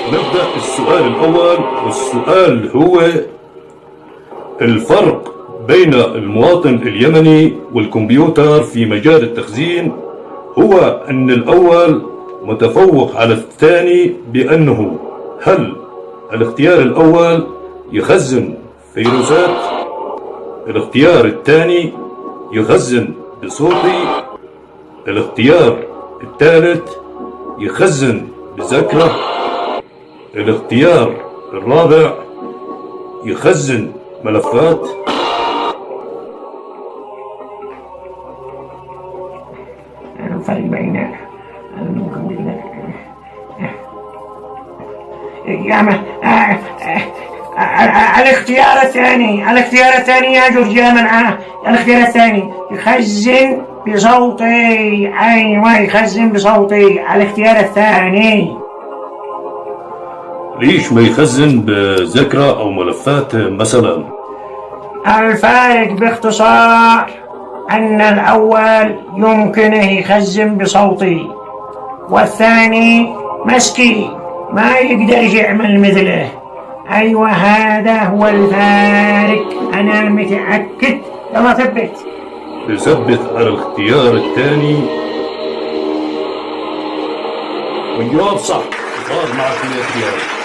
نبدأ السؤال الأول، والسؤال هو: الفرق بين المواطن اليمني والكمبيوتر في مجال التخزين هو أن الأول متفوق على الثاني بأنه هل الاختيار الأول يخزن فيروسات، الاختيار الثاني يخزن بصوتي، الاختيار الثالث يخزن بذاكرة، الاختيار الرابع يخزن ملفات. الفرق بين الاختيار الثاني يا جورجيا منعه. الاختيار الثاني يخزن بصوتي. ايوه يخزن بصوتي. الاختيار الثاني. ليش ما يخزن بذاكرة أو ملفات مثلا؟ الفارق باختصار أن الأول يمكنه يخزن بصوتي، والثاني مسكين ما يقدر يعمل مثله. أيوة هذا هو الفارق، أنا متأكد. يلا ثبت. يثبت على الاختيار الثاني، والجواب صح. صار معك الاختيار.